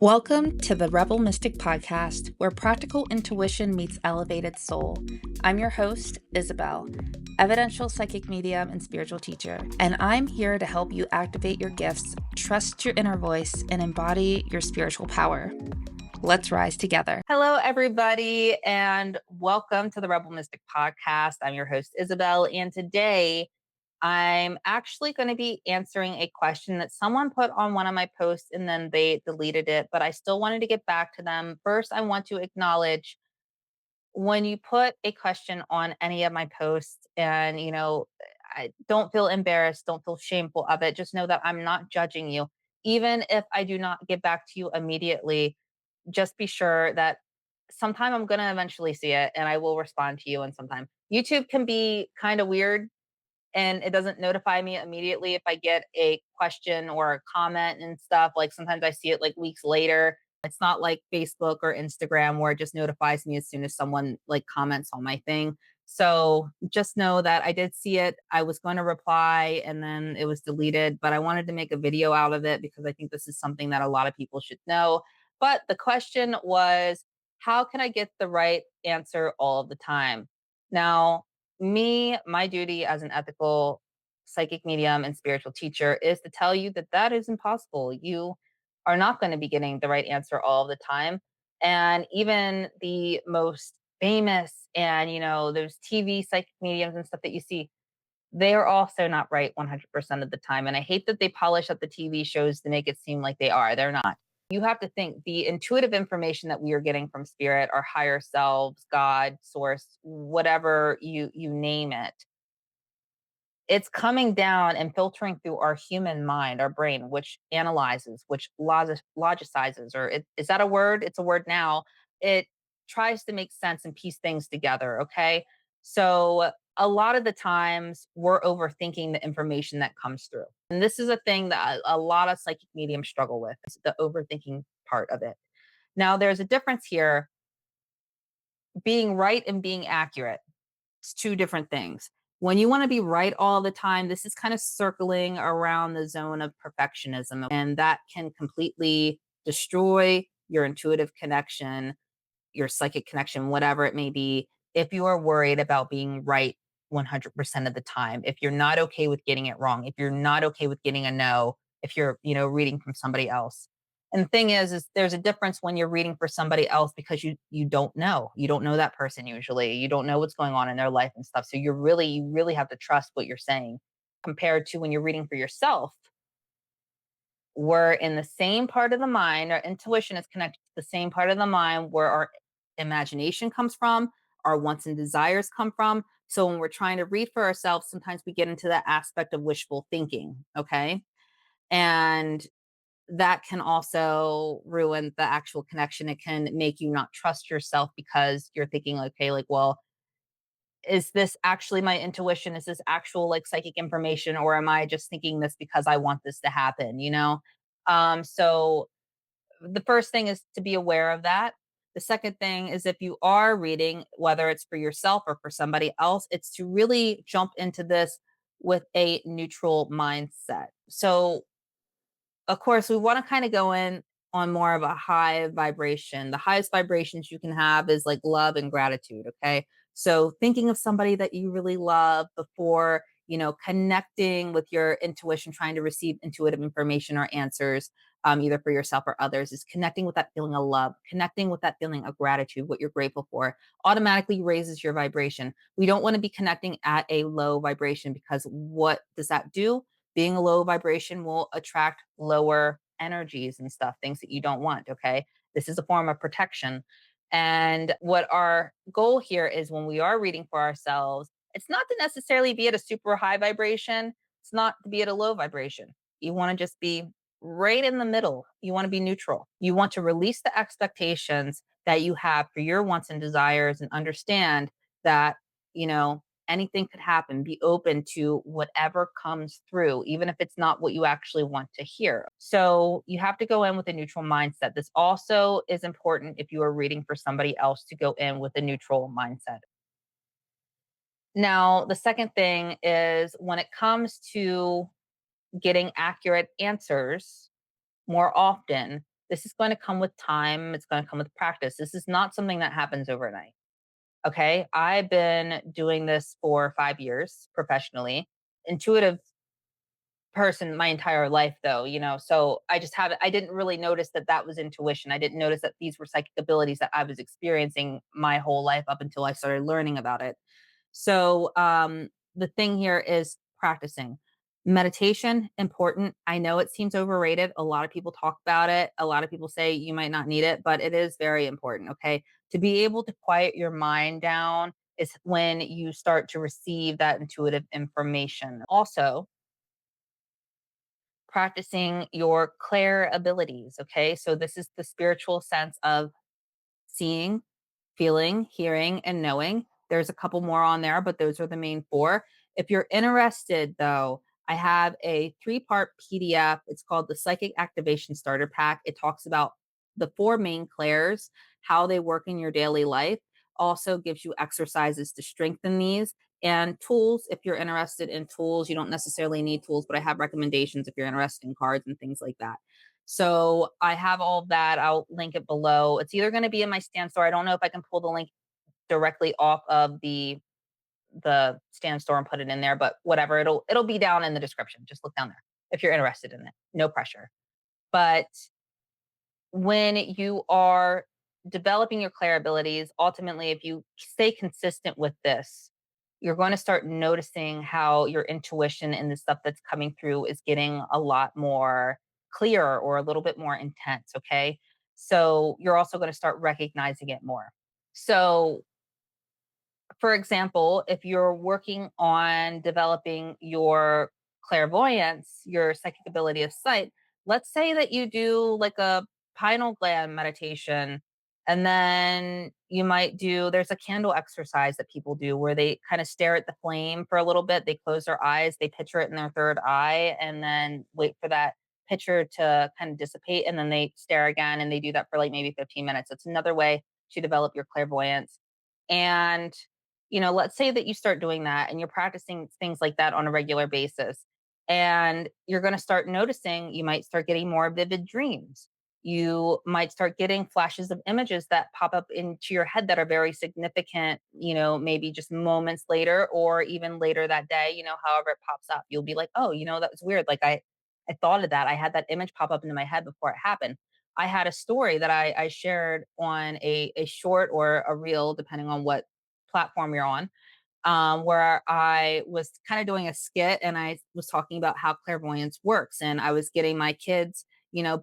Welcome to the Rebel Mystic Podcast, where practical intuition meets elevated soul. I'm your host, Isabel, evidential psychic medium and spiritual teacher, and I'm here to help you activate your gifts, trust your inner voice, and embody your spiritual power. Let's rise together. Hello, everybody, and welcome to the Rebel Mystic Podcast. I'm your host, Isabel, and today I'm actually going to be answering a question that someone put on one of my posts and then they deleted it, but I still wanted to get back to them. First, I want to acknowledge when you put a question on any of my posts and, I don't feel embarrassed, don't feel shameful of it. Just know that I'm not judging you. Even if I do not get back to you immediately, just be sure that sometime I'm going to eventually see it and I will respond to you. And sometime YouTube can be kind of weird and it doesn't notify me immediately if I get a question or a comment and stuff. Like sometimes I see it like weeks later. It's not like Facebook or Instagram where it just notifies me as soon as someone like comments on my thing. So just know that I did see it. I was going to reply and then it was deleted, but I wanted to make a video out of it because I think this is something that a lot of people should know. But the question was, how can I get the right answer all of the time? Now, my duty as an ethical psychic medium and spiritual teacher is to tell you that that is impossible. You are not going to be getting the right answer all the time. And even the most famous and, those TV psychic mediums and stuff that you see, they are also not right 100% of the time. And I hate that they polish up the TV shows to make it seem like they are. They're not. You have to think the intuitive information that we are getting from spirit, our higher selves, God, source, whatever you name it. It's coming down and filtering through our human mind, our brain, which analyzes, which logicizes, or is that a word? It's a word now. It tries to make sense and piece things together. Okay. So a lot of the times we're overthinking the information that comes through. And this is a thing that a lot of psychic mediums struggle with, is the overthinking part of it. Now, there's a difference here. Being right and being accurate, it's two different things. When you want to be right all the time, this is kind of circling around the zone of perfectionism, and that can completely destroy your intuitive connection, your psychic connection, whatever it may be, if you are worried about being right 100% of the time, if you're not okay with getting it wrong, if you're not okay with getting a no, if you're, reading from somebody else. And the thing is there's a difference when you're reading for somebody else because you don't know. You don't know that person usually. You don't know what's going on in their life and stuff. So you really have to trust what you're saying compared to when you're reading for yourself. We're in the same part of the mind. Our intuition is connected to the same part of the mind where our imagination comes from, our wants and desires come from. So when we're trying to read for ourselves, sometimes we get into that aspect of wishful thinking. Okay. And that can also ruin the actual connection. It can make you not trust yourself because you're thinking, okay, like, well, is this actually my intuition? Is this actual like psychic information? Or am I just thinking this because I want this to happen? So the first thing is to be aware of that. The second thing is if you are reading, whether it's for yourself or for somebody else, it's to really jump into this with a neutral mindset. So of course, we want to kind of go in on more of a high vibration. The highest vibrations you can have is like love and gratitude. Okay. So thinking of somebody that you really love before, connecting with your intuition, trying to receive intuitive information or answers, either for yourself or others, is connecting with that feeling of love, connecting with that feeling of gratitude, what you're grateful for, automatically raises your vibration. We don't want to be connecting at a low vibration because what does that do? Being a low vibration will attract lower energies and stuff, things that you don't want. Okay. This is a form of protection. And what our goal here is when we are reading for ourselves, it's not to necessarily be at a super high vibration. It's not to be at a low vibration. You want to just be right in the middle. You want to be neutral. You want to release the expectations that you have for your wants and desires and understand that, you know, anything could happen. Be open to whatever comes through, even if it's not what you actually want to hear. So you have to go in with a neutral mindset. This also is important if you are reading for somebody else to go in with a neutral mindset. Now, the second thing is when it comes to getting accurate answers more often, This is going to come with time. It's going to come with practice. This is not something that happens overnight. Okay. I've been doing this for 5 years professionally. Intuitive person my entire life though, so I didn't really notice that that was intuition. I didn't notice that these were psychic abilities that I was experiencing my whole life up until I started learning about it. So the thing here is practicing meditation. Important. I know it seems overrated. A lot of people talk about it. A lot of people say you might not need it, but it is very important. Okay, to be able to quiet your mind down is when you start to receive that intuitive information. Also, practicing your clair abilities. Okay. So this is the spiritual sense of seeing, feeling, hearing, and knowing. There's a couple more on there, but those are the main four. If you're interested, though, I have a 3-part PDF. It's called the Psychic Activation Starter Pack. It talks about the four main clairs, how they work in your daily life. Also gives you exercises to strengthen these and tools. If you're interested in tools, you don't necessarily need tools, but I have recommendations if you're interested in cards and things like that. So I have all of that. I'll link it below. It's either going to be in my stand store. I don't know if I can pull the link directly off of the stand store and put it in there, but whatever, it'll be down in the description. Just look down there if you're interested in it. No pressure. But when you are developing your clair abilities, ultimately, if you stay consistent with this, you're going to start noticing how your intuition and the stuff that's coming through is getting a lot more clear or a little bit more intense. Okay. So you're also going to start recognizing it more. So, for example, if you're working on developing your clairvoyance, your psychic ability of sight, let's say that you do like a pineal gland meditation, and then you might do, there's a candle exercise that people do where they kind of stare at the flame for a little bit. They close their eyes, they picture it in their third eye, and then wait for that picture to kind of dissipate. And then they stare again, and they do that for like maybe 15 minutes. It's another way to develop your clairvoyance. And let's say that you start doing that and you're practicing things like that on a regular basis, and you're going to start noticing you might start getting more vivid dreams. You might start getting flashes of images that pop up into your head that are very significant, maybe just moments later or even later that day, however it pops up. You'll be like, oh, that was weird. Like I thought of that. I had that image pop up into my head before it happened. I had a story that I shared on a short or a reel, depending on what platform you're on, where I was kind of doing a skit and I was talking about how clairvoyance works. And I was getting my kids,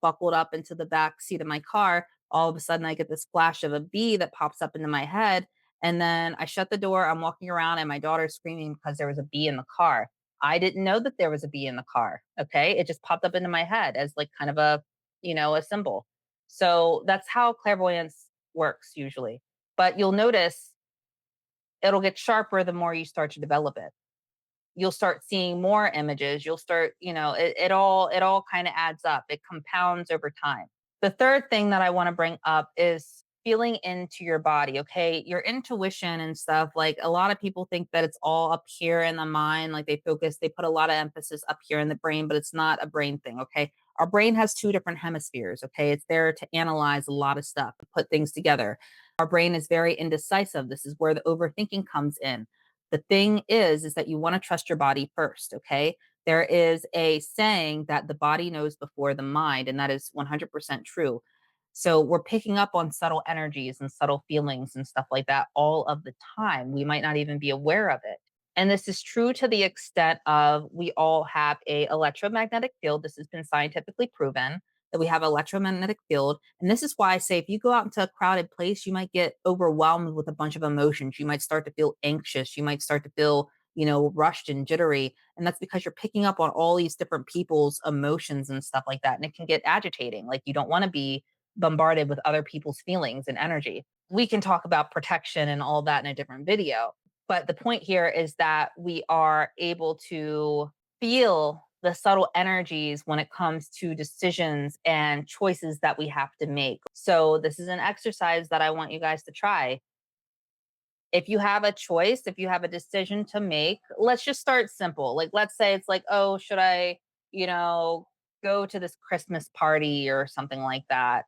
buckled up into the back seat of my car. All of a sudden, I get this flash of a bee that pops up into my head. And then I shut the door. I'm walking around and my daughter's screaming because there was a bee in the car. I didn't know that there was a bee in the car. Okay. It just popped up into my head as like kind of a symbol. So that's how clairvoyance works usually. But you'll notice it'll get sharper the more you start to develop it. You'll start seeing more images. You'll start, it all kind of adds up. It compounds over time. The third thing that I want to bring up is feeling into your body. Okay. Your intuition and stuff, like a lot of people think that it's all up here in the mind. Like they put a lot of emphasis up here in the brain, but it's not a brain thing. Okay. Our brain has two different hemispheres. Okay. It's there to analyze a lot of stuff, put things together. Our brain is very indecisive. This is where the overthinking comes in. The thing is that you want to trust your body first. Okay. There is a saying that the body knows before the mind, and that is 100% true. So we're picking up on subtle energies and subtle feelings and stuff like that all of the time. We might not even be aware of it. And this is true to the extent of we all have a electromagnetic field. This has been scientifically proven that we have electromagnetic field. And this is why I say if you go out into a crowded place, you might get overwhelmed with a bunch of emotions. You might start to feel anxious. You might start to feel, rushed and jittery. And that's because you're picking up on all these different people's emotions and stuff like that. And it can get agitating. Like you don't want to be bombarded with other people's feelings and energy. We can talk about protection and all that in a different video. But the point here is that we are able to feel the subtle energies when it comes to decisions and choices that we have to make. So this is an exercise that I want you guys to try. If you have a choice, if you have a decision to make, let's just start simple. Like, let's say it's like, oh, should I, go to this Christmas party or something like that,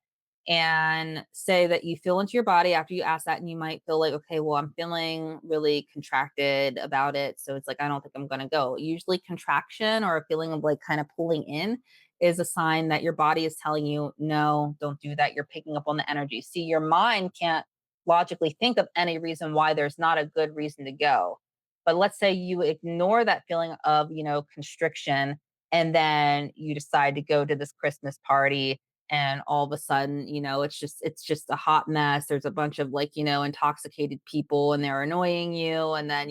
and say that you feel into your body after you ask that, and you might feel like, okay, well, I'm feeling really contracted about it. So it's like, I don't think I'm going to go. Usually, contraction or a feeling of like kind of pulling in is a sign that your body is telling you, no, don't do that. You're picking up on the energy. See, your mind can't logically think of any reason why there's not a good reason to go. But let's say you ignore that feeling of, constriction, and then you decide to go to this Christmas party, and all of a sudden, it's just a hot mess. There's a bunch of like, intoxicated people, and they're annoying you, and then,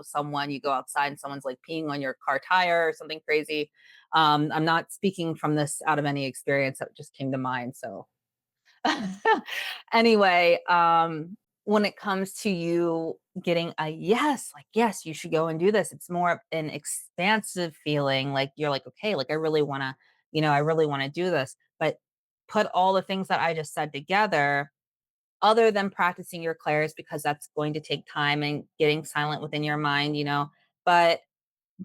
someone, you go outside and someone's like peeing on your car tire or something crazy. I'm not speaking from this out of any experience, that just came to mind. So anyway, when it comes to you getting a yes, like, yes, you should go and do this, it's more of an expansive feeling. Like, you're like, okay, like, I really want to do this. But put all the things that I just said together, other than practicing your clairs, because that's going to take time and getting silent within your mind, but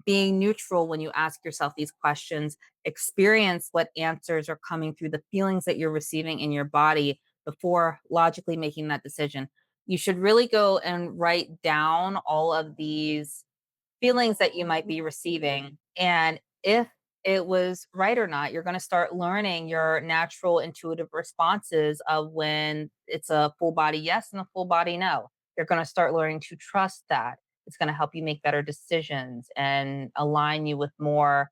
being neutral when you ask yourself these questions, experience what answers are coming through, the feelings that you're receiving in your body before logically making that decision. You should really go and write down all of these feelings that you might be receiving. And if it was right or not, you're going to start learning your natural intuitive responses of when it's a full body yes and a full body no. You're going to start learning to trust that. It's going to help you make better decisions and align you with more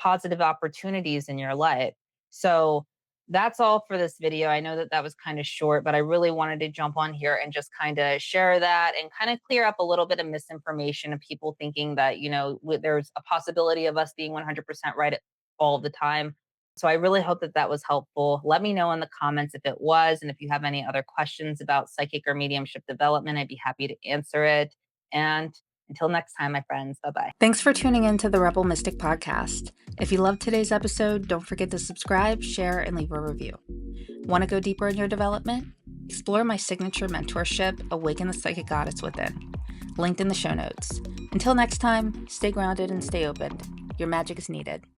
positive opportunities in your life. So that's all for this video. I know that that was kind of short, but I really wanted to jump on here and just kind of share that and kind of clear up a little bit of misinformation of people thinking that, there's a possibility of us being 100% right all the time. So I really hope that that was helpful. Let me know in the comments if it was. And if you have any other questions about psychic or mediumship development, I'd be happy to answer it. And until next time, my friends, bye bye. Thanks for tuning in to the Rebel Mystic podcast. If you loved today's episode, don't forget to subscribe, share, and leave a review. Want to go deeper in your development? Explore my signature mentorship, Awaken the Psychic Goddess Within. Linked in the show notes. Until next time, stay grounded and stay open. Your magic is needed.